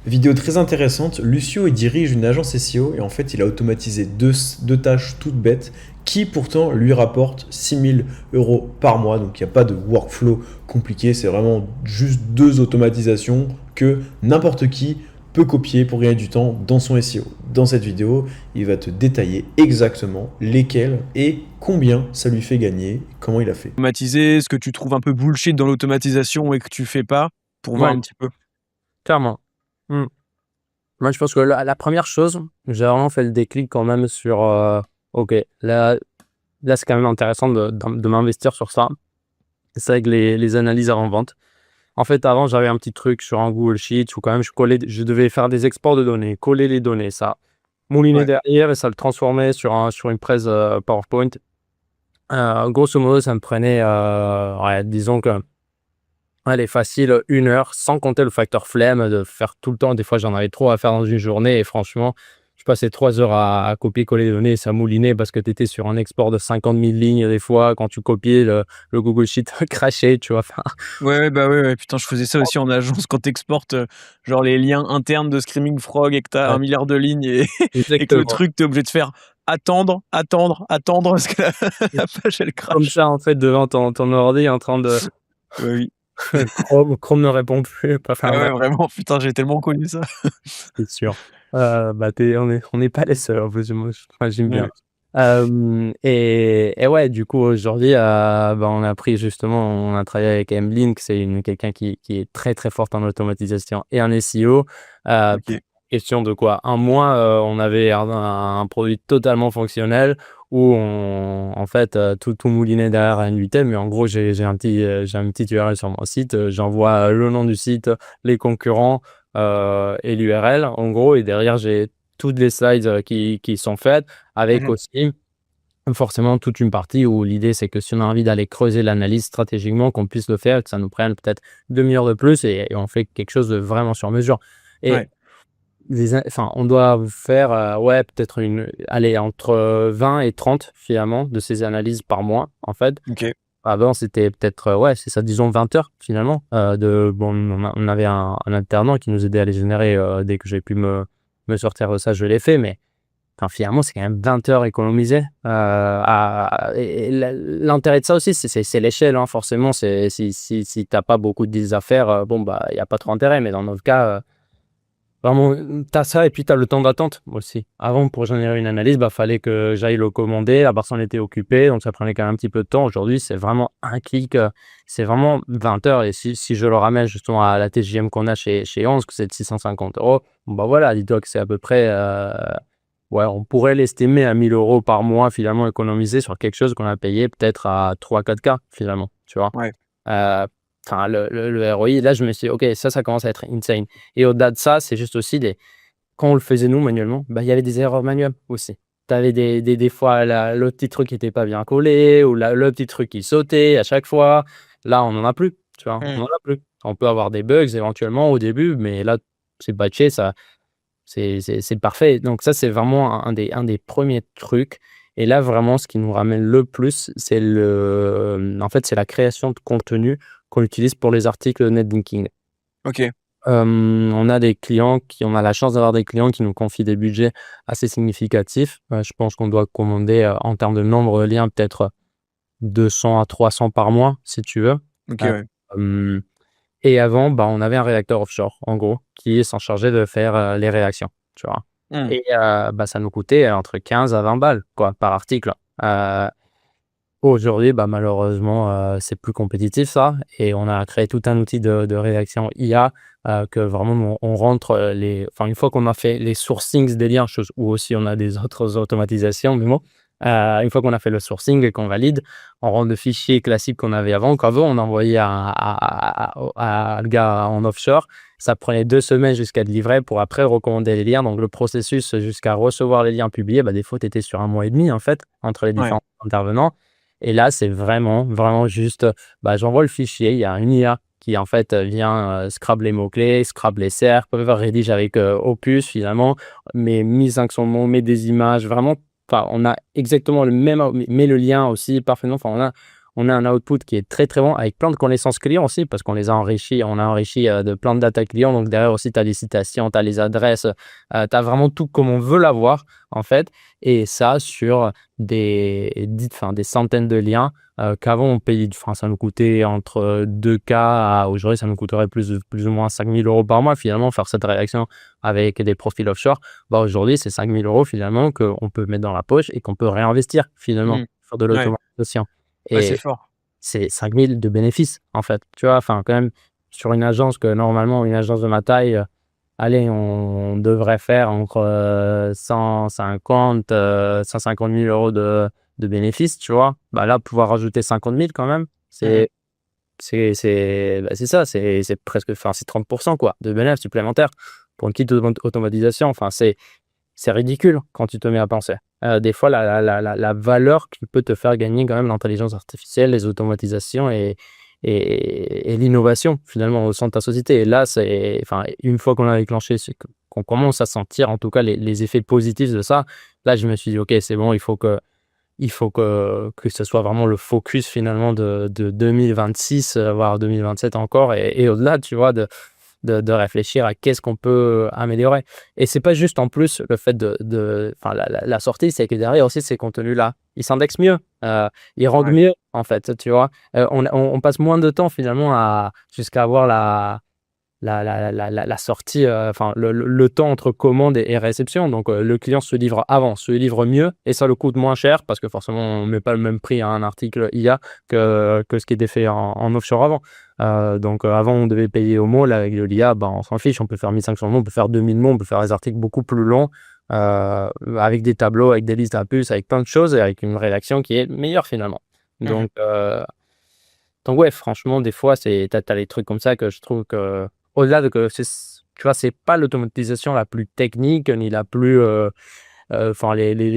Vidéo très intéressante. Lucio, il dirige une agence SEO et en fait, il a automatisé deux tâches toutes bêtes qui pourtant lui rapportent 6 000 € par mois. Donc, il n'y a pas de workflow compliqué. C'est vraiment juste deux automatisations que n'importe qui peut copier pour gagner du temps dans son SEO. Dans cette vidéo, il va te détailler exactement lesquelles et combien ça lui fait gagner, comment il a fait. Automatiser, ce que tu trouves un peu bullshit dans l'automatisation et que tu fais pas, pour voir Ouais, un petit peu. clairement. Mmh. Moi, je pense que la première chose, j'ai vraiment fait le déclic quand même sur, OK, là, c'est quand même intéressant de m'investir sur ça. C'est avec les analyses avant-vente. En fait, avant, j'avais un petit truc sur un Google Sheet où quand même je devais faire des exports de données, coller les données, ça moulinait Ouais. derrière et ça le transformait sur une presse, PowerPoint. Grosso modo, ça me prenait, ouais, disons que allez, facile, 1 heure, sans compter le facteur flemme de faire tout le temps. Des fois, j'en avais trop à faire dans une journée et franchement, je passais 3 heures à copier-coller les données et ça moulinait parce que tu étais sur un export de 50 000 lignes des fois. Quand tu copiais, le Google Sheet crashait, tu vois? Enfin, Ouais, bah, ouais, putain, je faisais ça aussi en agence quand tu exportes, genre les liens internes de Screaming Frog et que tu as ouais, 1 milliard de lignes et et que le exactement. truc, tu es obligé de faire attendre parce que la Et la page, elle comme crache. ça, en fait, devant ton ordi en train de Ouais, oui. Chrome ne répond plus, enfin Ah bref, ouais, vraiment, putain, j'ai tellement connu ça. c'est sûr. Bah, on n'est pas les seuls en plus, moi j'imagine bien. Ouais. Et ouais, du coup, aujourd'hui, bah, on a travaillé avec Emlink, c'est quelqu'un qui est très, très forte en automatisation et en SEO. OK. Question de quoi? Un mois, on avait un produit totalement fonctionnel où en fait, tout moulinait derrière un item, mais en gros, j'ai un petit URL sur mon site, j'envoie le nom du site, les concurrents, et l'URL, en gros, et derrière, j'ai toutes les slides, qui sont faites avec Mmh. aussi forcément toute une partie où l'idée, c'est que si on a envie d'aller creuser l'analyse stratégiquement, qu'on puisse le faire, que ça nous prenne peut-être 1/2 heure de plus et on fait quelque chose de vraiment sur mesure. Et Ouais. enfin, on doit faire, ouais, peut-être allez, entre 20 et 30 finalement de ces analyses par mois, en fait. OK. Avant, c'était peut-être, ouais, c'est ça, disons 20 heures finalement, bon, on avait un alternant qui nous aidait à les générer, dès que j'ai pu me sortir de ça, je l'ai fait, mais enfin, finalement, c'est quand même 20 heures économisées, et l'intérêt de ça aussi, c'est l'échelle, hein, forcément, c'est si tu as pas beaucoup de deals à faire, bon, bah, il y a pas trop intérêt, mais dans notre cas, vraiment, tu as ça et puis tu as le temps d'attente aussi. Avant, pour générer une analyse, bah, fallait que j'aille le commander, la personne était occupée, donc ça prenait quand même un petit peu de temps. Aujourd'hui, c'est vraiment un clic, c'est vraiment 20 heures et si je le ramène justement à la TJM qu'on a chez 11, que c'est de 650 €, bon, bah, voilà, dis-toi que c'est à peu près, ouais, on pourrait l'estimer à 1 000 € par mois finalement économisé sur quelque chose qu'on a payé peut-être à 3 4K finalement, tu vois? Ouais. Heu, enfin le ROI, là je me suis dit: «OK, ça commence à être insane» et au-delà de ça, c'est juste aussi quand on le faisait nous manuellement, bah, il y avait des erreurs manuelles aussi. Tu avais des fois le petit truc qui était pas bien collé ou le petit truc qui sautait à chaque fois. Là, on en a plus, tu vois? On Mmh. en a plus. On peut avoir des bugs éventuellement au début, mais là, c'est patché, ça c'est parfait. Donc ça, c'est vraiment un des premiers trucs et là, vraiment, ce qui nous ramène le plus, en fait, c'est la création de contenu qu'on utilise pour les articles netlinking. OK. On a la chance d'avoir des clients qui nous confient des budgets assez significatifs. Je pense qu'on doit commander, en termes de nombre de liens, peut-être 200 à 300 par mois, si tu veux. OK, Heu, ouais. hem et avant, bah, on avait un rédacteur offshore, en gros, qui s'en chargeait de faire, les réactions, tu vois? Mmh. Et bah, ça nous coûtait entre 15 à 20 balles, quoi, par article. Aujourd'hui, bah, malheureusement, c'est plus compétitif ça et on a créé tout un outil de rédaction IA, que vraiment on rentre, une fois qu'on a fait les sourcings des liens, chose où aussi on a des autres automatisations, mais bon, une fois qu'on a fait le sourcing et qu'on valide, on rentre le fichier classique qu'on avait avant. Qu'avant on envoyait le gars en offshore, ça prenait 2 semaines jusqu'à être livré pour après recommander les liens. Donc le processus jusqu'à recevoir les liens publiés, bah, des fois tu étais sur 1 mois et demi en fait, entre les Ouais. différents intervenants. Et là, c'est vraiment, vraiment juste, bah, j'envoie le fichier, il y a une IA qui en fait, vient, scrap les mots-clés, scrap les SERP, rédige avec, Opus finalement, met 500 mots, met des images, vraiment, enfin, on a exactement le même met le lien aussi parfaitement, enfin, on a un output qui est très très bon avec plein de connaissances clients aussi parce qu'on les a enrichis, on a enrichi de plein de data clients. Donc derrière aussi, tu as les citations, tu as les adresses, tu as vraiment tout comme on veut l'avoir en fait. Et ça sur des centaines de liens qu'avant on payait, ça nous coûtait entre 2K à aujourd'hui, ça nous coûterait plus ou moins 5 000 euros par mois finalement faire cette rédaction avec des profils offshore. Aujourd'hui, c'est 5 000 euros finalement qu'on peut mettre dans la poche et qu'on peut réinvestir finalement Mmh. sur de Ouais. l'automatisation. Ouais, c'est Et fort. c'est 5 000 de bénéfices en fait. Tu vois, quand même, sur une agence que normalement, une agence de ma taille, allez, on devrait faire entre 150 000 euros de bénéfices, tu vois. Là, pouvoir rajouter 50 000 quand même, Mmh. c'est ça, c'est presque, c'est 30% quoi, de bénéfices supplémentaires pour une petite automatisation. C'est ridicule quand tu te mets à penser. Des fois, la valeur qui peut te faire gagner quand même l'intelligence artificielle, les automatisations et l'innovation finalement au sein de ta société. Et là, une fois qu'on a déclenché, qu'on commence à sentir en tout cas les effets positifs de ça, là, je me suis dit, OK, c'est bon, il faut que ce soit vraiment le focus finalement de 2026, voire 2027 encore et au-delà, tu vois, de réfléchir à qu'est-ce qu'on peut améliorer. Et c'est pas juste en plus le fait la sortie, c'est que derrière aussi ces contenus-là, ils s'indexent mieux, ils rendent Ouais. mieux en fait, tu vois. On passe moins de temps finalement jusqu'à avoir la sortie, le temps entre commande et réception. Donc, le client se livre avant, se livre mieux et ça le coûte moins cher parce que forcément, on ne met pas le même prix à un article IA que ce qui était fait en offshore avant. Donc, avant, on devait payer au mot. Là, avec de l'IA, on s'en fiche. On peut faire 1500 mots, on peut faire 2000 mots, on peut faire des articles beaucoup plus longs avec des tableaux, avec des listes à puces, avec plein de choses et avec une rédaction qui est meilleure finalement. Mmh. Donc ouais, franchement, des fois, t'as les trucs comme ça que je trouve que, au-delà de que tu vois, c'est pas l'automatisation la plus technique ni la plus, les